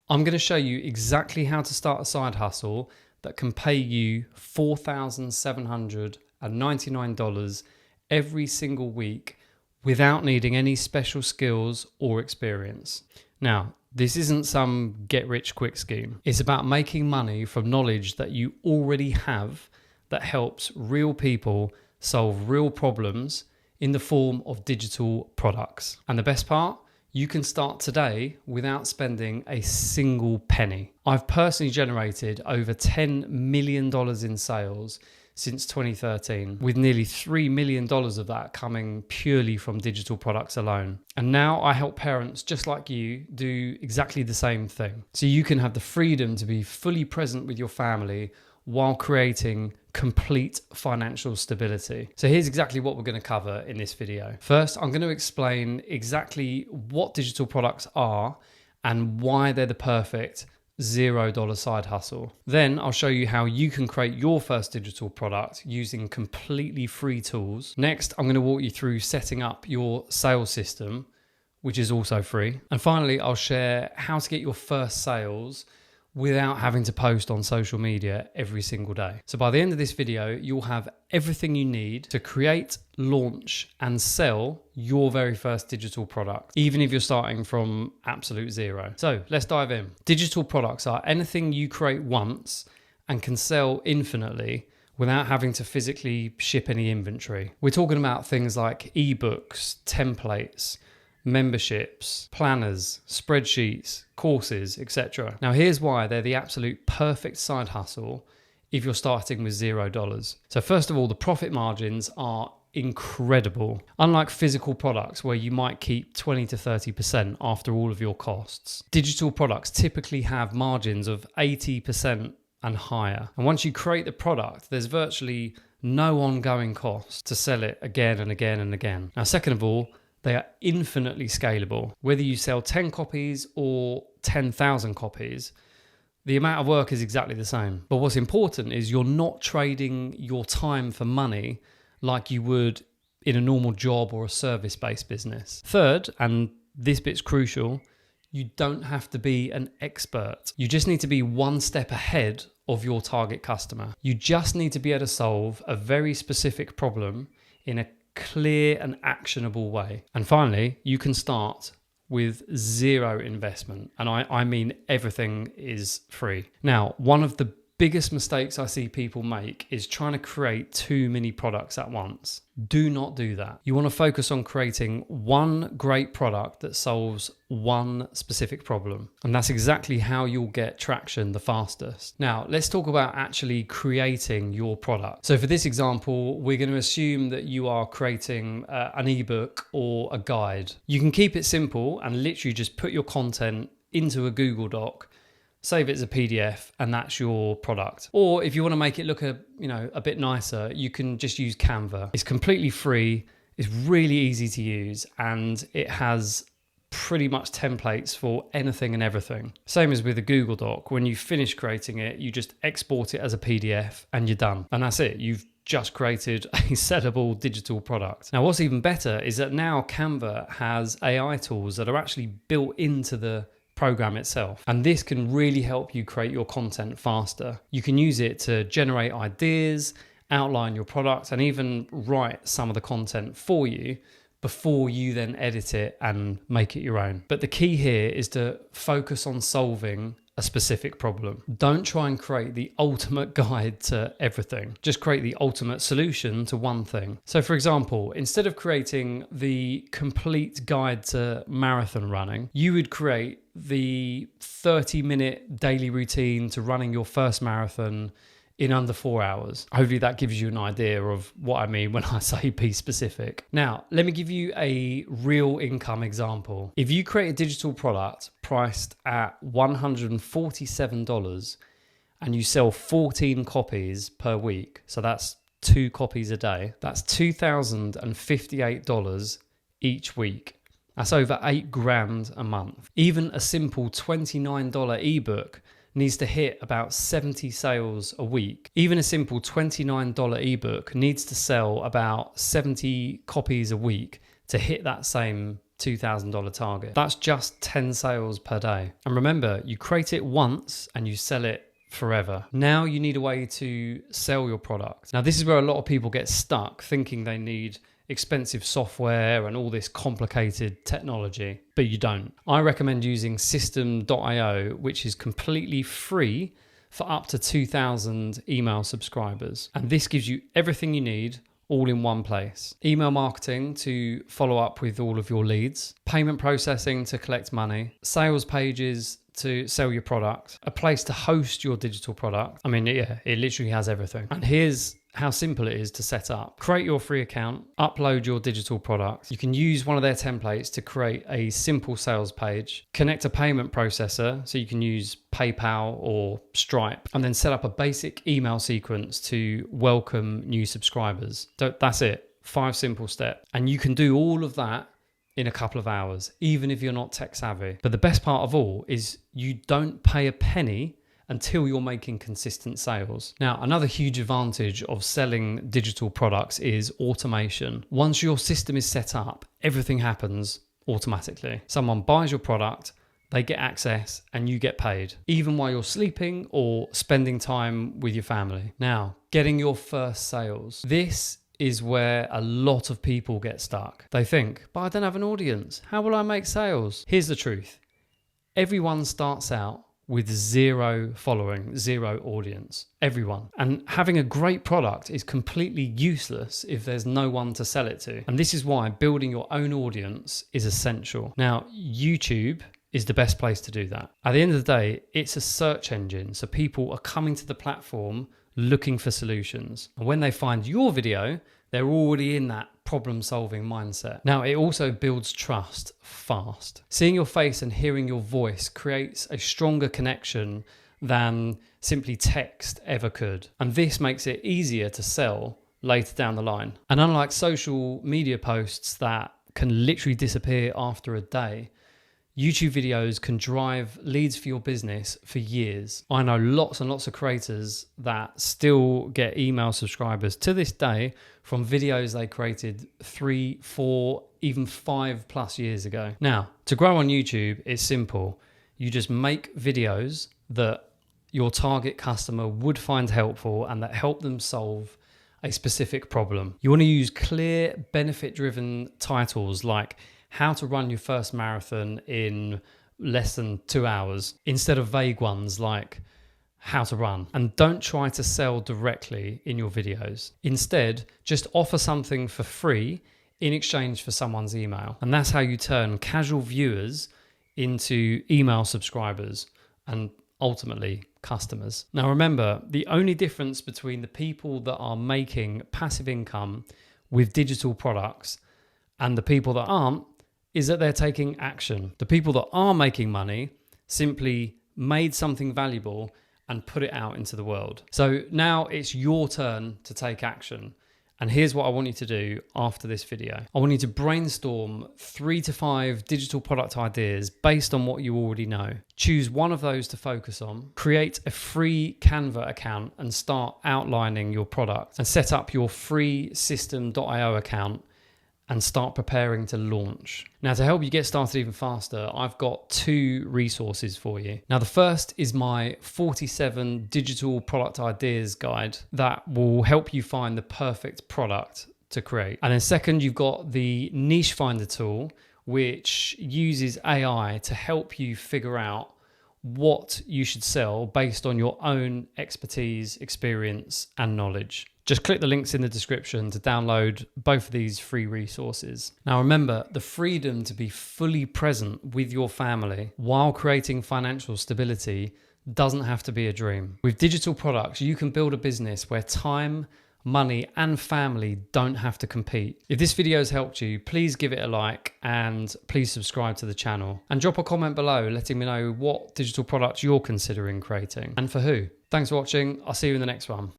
I'm going to show you exactly how to start a side hustle that can pay you $4,799 every single week without needing any special skills or experience. Now, this isn't some get-rich-quick scheme. It's about making money from knowledge that you already have that helps real people solve real problems in the form of digital products. And the best part? You can start today without spending a single penny. I've personally generated over $10 million in sales since 2013, with nearly $3 million of that coming purely from digital products alone. And now I help parents just like you do exactly the same thing. So you can have the freedom to be fully present with your family while creating complete financial stability. So here's exactly what we're going to cover in this video. First, I'm going to explain exactly what digital products are and why they're the perfect $0 side hustle. Then I'll show you how you can create your first digital product using completely free tools. Next, I'm going to walk you through setting up your sales system, which is also free. And finally, I'll share how to get your first sales without having to post on social media every single day. So by the end of this video, you'll have everything you need to create, launch, and sell your very first digital product, even if you're starting from absolute zero. So let's dive in. Digital products are anything you create once and can sell infinitely without having to physically ship any inventory. We're talking about things like ebooks, templates, memberships, planners, spreadsheets, courses, etc. Now here's why they're the absolute perfect side hustle if you're starting with $0. So first of all, the profit margins are incredible. Unlike physical products where you might keep 20 to 30% after all of your costs, digital products typically have margins of 80% and higher. And once you create the product, there's virtually no ongoing cost to sell it again and again and again. Now, second of all, they are infinitely scalable. Whether you sell 10 copies or 10,000 copies, the amount of work is exactly the same. But what's important is you're not trading your time for money like you would in a normal job or a service-based business. Third, and this bit's crucial, you don't have to be an expert. You just need to be one step ahead of your target customer. You just need to be able to solve a very specific problem in a clear and actionable way. And finally, you can start with zero investment. And I mean everything is free. Now, one of the biggest mistakes I see people make is trying to create too many products at once. Do not do that. You want to focus on creating one great product that solves one specific problem. And that's exactly how you'll get traction the fastest. Now, let's talk about actually creating your product. So for this example, we're going to assume that you are creating an ebook or a guide. You can keep it simple and literally just put your content into a Google Doc, save it as a PDF, and that's your product. Or if you want to make it look a bit nicer, you can just use Canva. It's completely free, it's really easy to use, and it has pretty much templates for anything and everything. Same as with a Google Doc. When you finish creating it, you just export it as a PDF and you're done. And that's it. You've just created a sellable digital product. Now, what's even better is that now Canva has AI tools that are actually built into the program itself. And this can really help you create your content faster. You can use it to generate ideas, outline your product, and even write some of the content for you before you then edit it and make it your own. But the key here is to focus on solving a specific problem. Don't try and create the ultimate guide to everything. Just create the ultimate solution to one thing. So for example, instead of creating the complete guide to marathon running, you would create the 30-minute daily routine to running your first marathon in under 4 hours. Hopefully that gives you an idea of what I mean when I say be specific. Now, let me give you a real income example. If you create a digital product priced at $147 and you sell 14 copies per week, so that's 2 copies a day, that's $2,058 each week. That's over $8,000 a month. Even a simple $29 ebook needs to hit about 70 sales a week. Even a simple $29 ebook needs to sell about 70 copies a week to hit that same $2,000 target. That's just 10 sales per day. And remember, you create it once and you sell it forever. Now you need a way to sell your product. Now, this is where a lot of people get stuck thinking they need expensive software and all this complicated technology, but you don't. I recommend using system.io, which is completely free for up to 2,000 email subscribers. And this gives you everything you need all in one place. Email marketing to follow up with all of your leads, payment processing to collect money, sales pages to sell your product, a place to host your digital product. I mean, yeah, it literally has everything. And here's how simple it is to set up. Create your free account, upload your digital product. You can use one of their templates to create a simple sales page, connect a payment processor, so you can use PayPal or Stripe, and then set up a basic email sequence to welcome new subscribers. That's it, 5 simple steps. And you can do all of that in a couple of hours, even if you're not tech savvy. But the best part of all is you don't pay a penny until you're making consistent sales. Now, another huge advantage of selling digital products is automation. Once your system is set up, everything happens automatically. Someone buys your product, they get access, and you get paid, even while you're sleeping or spending time with your family. Now, getting your first sales. This is where a lot of people get stuck. They think, but I don't have an audience. How will I make sales? Here's the truth. Everyone starts out with 0 following, 0 audience. Everyone. And having a great product is completely useless if there's no one to sell it to. And this is why building your own audience is essential. Now, YouTube is the best place to do that. At the end of the day, it's a search engine. So people are coming to the platform looking for solutions. And when they find your video, they're already in that problem-solving mindset. Now, it also builds trust fast. Seeing your face and hearing your voice creates a stronger connection than simply text ever could. And this makes it easier to sell later down the line. And unlike social media posts that can literally disappear after a day, YouTube videos can drive leads for your business for years. I know lots and lots of creators that still get email subscribers to this day from videos they created 3, 4, even 5+ years ago. Now, to grow on YouTube, it's simple. You just make videos that your target customer would find helpful and that help them solve a specific problem. You want to use clear, benefit-driven titles like how to run your first marathon in less than 2 hours, instead of vague ones like how to run. And don't try to sell directly in your videos. Instead, just offer something for free in exchange for someone's email. And that's how you turn casual viewers into email subscribers and ultimately customers. Now remember, the only difference between the people that are making passive income with digital products and the people that aren't is that they're taking action. The people that are making money simply made something valuable and put it out into the world. So now it's your turn to take action. And here's what I want you to do after this video. I want you to brainstorm 3 to 5 digital product ideas based on what you already know. Choose one of those to focus on. Create a free Canva account and start outlining your product. And set up your free system.io account and start preparing to launch. Now, to help you get started even faster, I've got 2 resources for you. Now, the first is my 47 digital product ideas guide that will help you find the perfect product to create. And then second, you've got the niche finder tool, which uses AI to help you figure out what you should sell based on your own expertise, experience, and knowledge. Just click the links in the description to download both of these free resources. Now remember, the freedom to be fully present with your family while creating financial stability doesn't have to be a dream. With digital products, you can build a business where time, money, and family don't have to compete. If this video has helped you, please give it a like and please subscribe to the channel. And drop a comment below letting me know what digital products you're considering creating and for who. Thanks for watching. I'll see you in the next one.